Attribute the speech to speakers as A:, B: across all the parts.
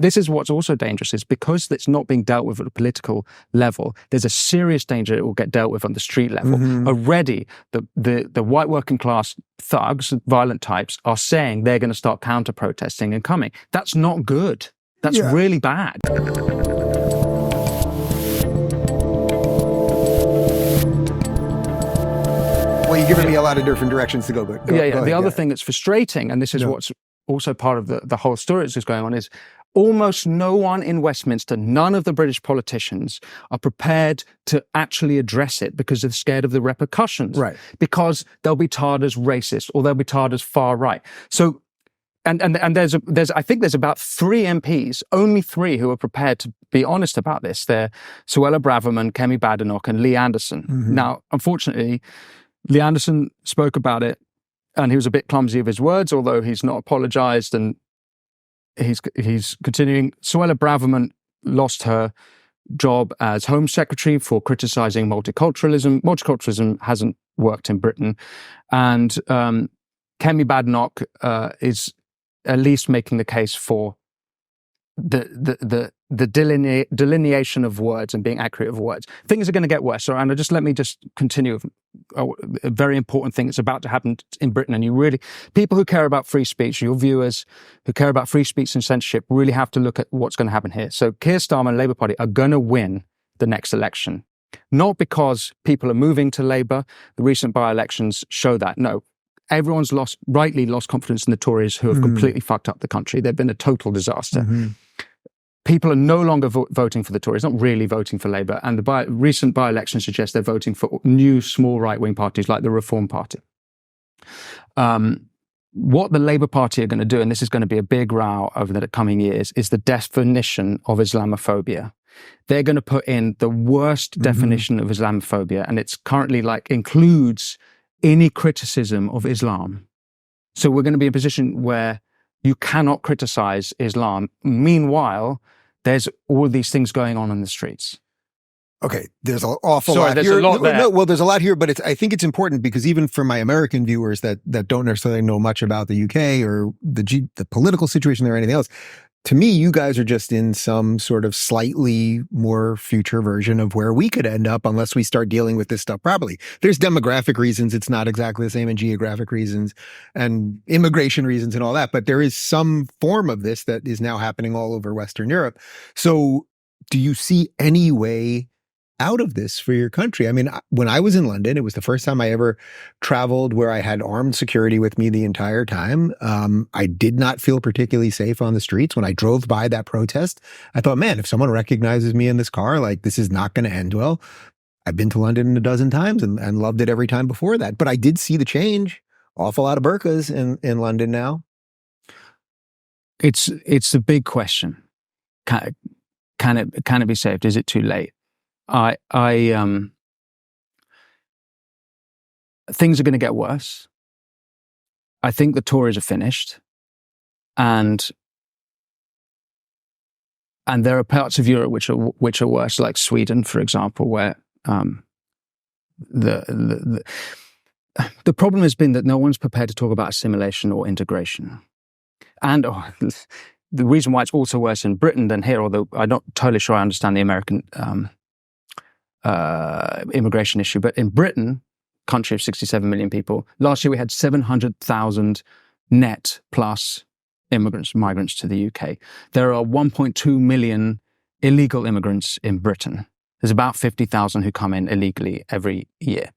A: This is what's also dangerous, is because it's not being dealt with at a political level, there's a serious danger it will get dealt with on the street level. Already, the white working class thugs, violent types, are saying they're going to start counter-protesting and coming. That's not good. That's really bad.
B: Well, you're giving me a lot of different directions to go. But go ahead,
A: the other thing that's frustrating, and this is what's also part of the whole story that's going on, is almost no one in Westminster, none of the British politicians are prepared to actually address it because they're scared of the repercussions.
B: Right.
A: Because they'll be tarred as racist or they'll be tarred as far right. So, and I think there's about 3 MPs, only 3 who are prepared to be honest about this. They're Suella Braverman, Kemi Badenoch, and Lee Anderson. Now, unfortunately, Lee Anderson spoke about it and he was a bit clumsy of his words, although he's not apologized and he's continuing. Suella Braverman lost her job as Home Secretary for criticizing multiculturalism. Multiculturalism hasn't worked in Britain. And Kemi Badenoch is at least making the case for the delineation of words and being accurate of words. Things are going to get worse. So, Anna, let me continue a very important thing that's about to happen in Britain. And people who care about free speech, your viewers who care about free speech and censorship, really have to look at what's going to happen here. So Keir Starmer and Labour Party are going to win the next election. Not because people are moving to Labour. The recent by-elections show that. No. Everyone's rightly lost confidence in the Tories, who have completely fucked up the country. They've been a total disaster. People are no longer voting for the Tories, not really voting for Labour. And the recent by-election suggests they're voting for new, small right-wing parties like the Reform Party. What the Labour Party are going to do, and this is going to be a big row over the coming years, is the definition of Islamophobia. They're going to put in the worst definition of Islamophobia, and it's currently includes any criticism of Islam. So we're going to be in a position where you cannot criticize Islam. Meanwhile, there's all these things going on in the streets.
B: Okay, there's an awful lot
A: there's
B: here.
A: A lot there.
B: Well, there's a lot here, but I think it's important because even for my American viewers that don't necessarily know much about the UK or the political situation there or anything else, to me, you guys are just in some sort of slightly more future version of where we could end up unless we start dealing with this stuff properly. There's demographic reasons it's not exactly the same, and geographic reasons and immigration reasons and all that, but there is some form of this that is now happening all over Western Europe. So do you see any way out of this for your country? I mean, when I was in London, it was the first time I ever traveled where I had armed security with me the entire time. I did not feel particularly safe on the streets. When I drove by that protest, I thought, man, if someone recognizes me in this car, this is not going to end well. I've been to London a dozen times and loved it every time before that. But I did see the change. Awful lot of burqas in London now.
A: It's a big question. Can it be saved? Is it too late? Things are going to get worse. I think the Tories are finished, and there are parts of Europe which are worse, like Sweden, for example, where the problem has been that no one's prepared to talk about assimilation or integration, and the reason why it's also worse in Britain than here, although I'm not totally sure I understand the American immigration issue, but in Britain, country of 67 million people, last year we had 700,000 net plus migrants to the UK. There are 1.2 million illegal immigrants in Britain. There's about 50,000 who come in illegally every year.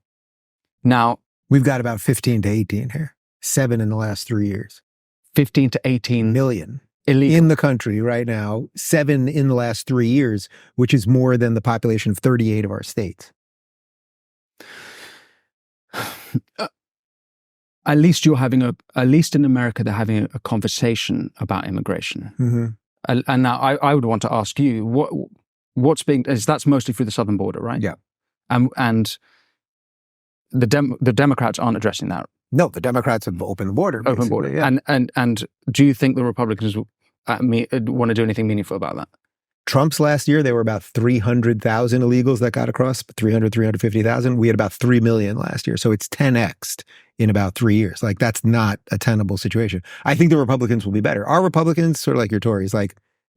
A: Now,
B: we've got about 15 to 18 here. 7 in the last 3 years.
A: 15 to 18
B: million.
A: Illegal.
B: In the country right now, 7 in the last 3 years, which is more than the population of 38 of our states.
A: At least in America, they're having a conversation about immigration. And now I would want to ask you, that's mostly through the southern border, right?
B: Yeah.
A: And the Democrats aren't addressing that.
B: No, the Democrats have opened the border.
A: Open border. Yeah. And do you think the Republicans want to do anything meaningful about that?
B: Trump's last year, there were about 300,000 illegals that got across, 350,000. We had about 3 million last year. So it's 10x'd in about 3 years. That's not a tenable situation. I think the Republicans will be better. Our Republicans, sort of like your Tories,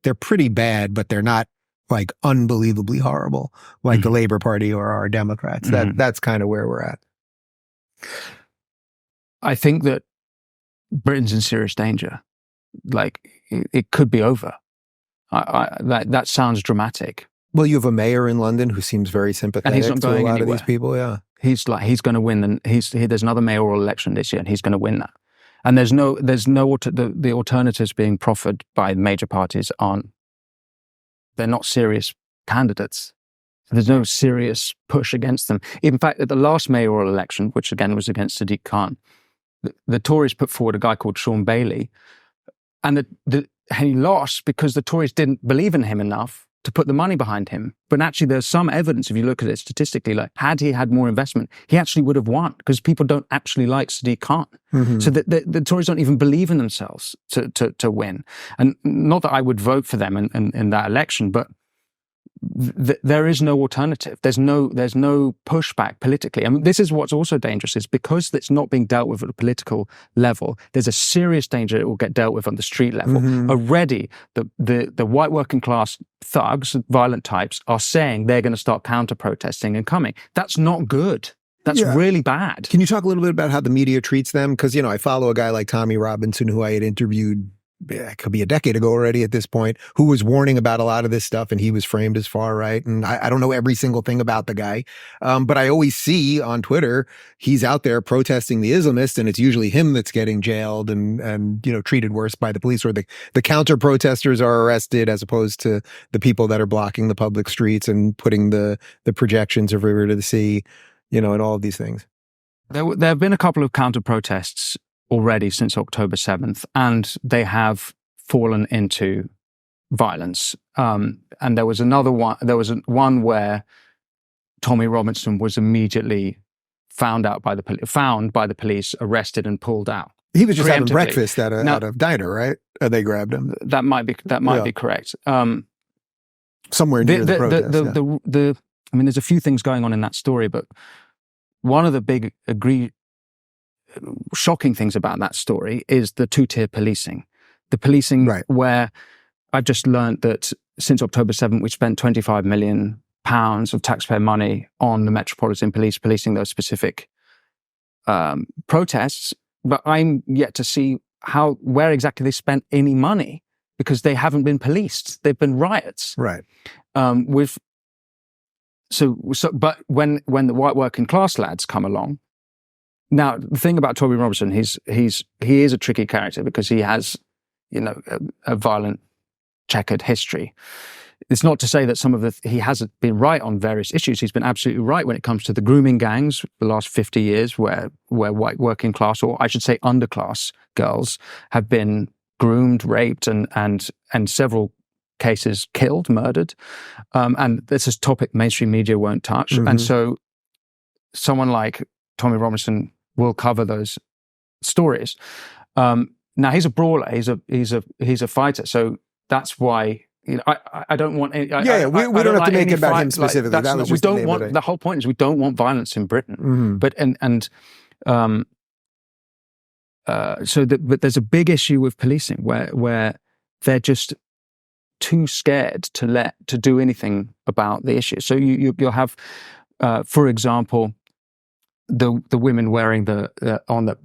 B: they're pretty bad, but they're not like unbelievably horrible, like the Labour Party or our Democrats. That's kind of where we're at.
A: I think that Britain's in serious danger. Like, it could be over. That sounds dramatic.
B: Well, you have a mayor in London who seems very sympathetic
A: and he's not
B: to
A: going
B: a lot
A: anywhere.
B: of these people. Yeah,
A: he's going to win, and there's another mayoral election this year, and he's going to win that. And the alternatives being proffered by major parties they're not serious candidates. There's no serious push against them. In fact, at the last mayoral election, which again was against Sadiq Khan, the Tories put forward a guy called Sean Bailey, and he lost because the Tories didn't believe in him enough to put the money behind him. But actually, there's some evidence, if you look at it statistically, like had he had more investment, he actually would have won, because people don't actually like Sadiq Khan. So the Tories don't even believe in themselves to win. And not that I would vote for them in that election, but there is no alternative. There's no pushback politically. I mean, this is what's also dangerous, is because it's not being dealt with at a political level, there's a serious danger it will get dealt with on the street level. Already, the white working class thugs, violent types, are saying they're going to start counter-protesting and coming. That's not good. That's really bad.
B: Can you talk a little bit about how the media treats them? Because, I follow a guy like Tommy Robinson, who I had interviewed, it could be a decade ago already at this point, who was warning about a lot of this stuff, and he was framed as far right. And I don't know every single thing about the guy, but I always see on Twitter, he's out there protesting the Islamist, and it's usually him that's getting jailed and treated worse by the police, or the counter protesters are arrested, as opposed to the people that are blocking the public streets and putting the projections of River to the Sea, and all of these things.
A: There have been a couple of counter protests already since October 7th, and they have fallen into violence. And there was another one. There was one where Tommy Robinson was immediately found by the police, arrested, and pulled out.
B: He was just having breakfast at a diner, right? They grabbed him.
A: That might be correct.
B: Somewhere near the protest.
A: I mean, there's a few things going on in that story, but one of the big shocking things about that story is the two-tier policing. The policing where I've just learned that since October 7th, we spent £25 million of taxpayer money on the Metropolitan Police policing those specific protests, but I'm yet to see where exactly they spent any money, because they haven't been policed. They've been riots.
B: Right.
A: But when the white working class lads come along, now the thing about Tommy Robinson, he is a tricky character, because he has, a violent, checkered history. It's not to say that he hasn't been right on various issues. He's been absolutely right when it comes to the grooming gangs the last 50 years, where white working class, or I should say underclass girls, have been groomed, raped, and several cases killed, murdered. And this is a topic mainstream media won't touch. And so someone like Tommy Robinson will cover those stories. Now he's a brawler. He's a fighter. So that's why, I don't want any.
B: We don't have to make it about him specifically. That was just
A: the whole point is we don't want violence in Britain. But but there's a big issue with policing where they're just too scared to do anything about the issue. So you'll have, for example, the women wearing the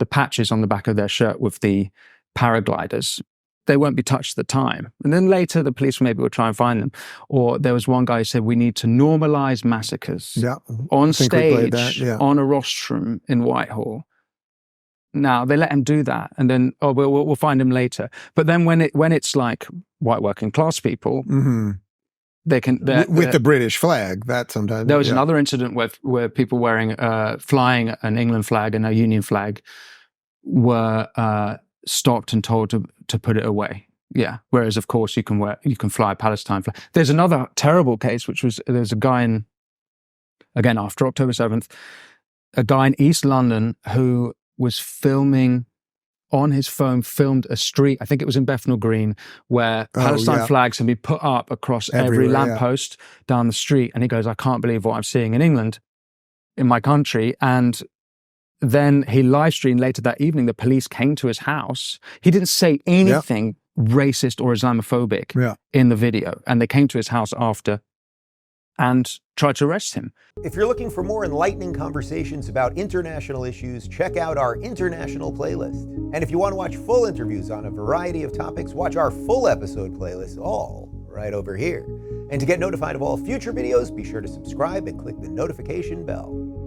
A: patches on the back of their shirt with the paragliders. They won't be touched at the time. And then later the police maybe will try and find them. Or there was one guy who said, we need to normalize massacres on stage, on a rostrum in Whitehall. Now they let him do that, and then we'll find him later. But then when it's like white working class people, they can
B: with the British flag. That sometimes
A: there was another incident where people flying an England flag and a Union flag were stopped and told to put it away. Yeah. Whereas of course you can fly a Palestine flag. There's another terrible case, there's a guy again after October 7th, a guy in East London who was filming on his phone, filmed a street, I think it was in Bethnal Green, where Palestine flags had been put up across every lamppost down the street. And he goes, I can't believe what I'm seeing in England, in my country. And then he live streamed later that evening. The police came to his house. He didn't say anything racist or Islamophobic in the video. And they came to his house after and tried to arrest him.
C: If you're looking for more enlightening conversations about international issues, check out our international playlist. And if you want to watch full interviews on a variety of topics, watch our full episode playlist, all right over here. And to get notified of all future videos, be sure to subscribe and click the notification bell.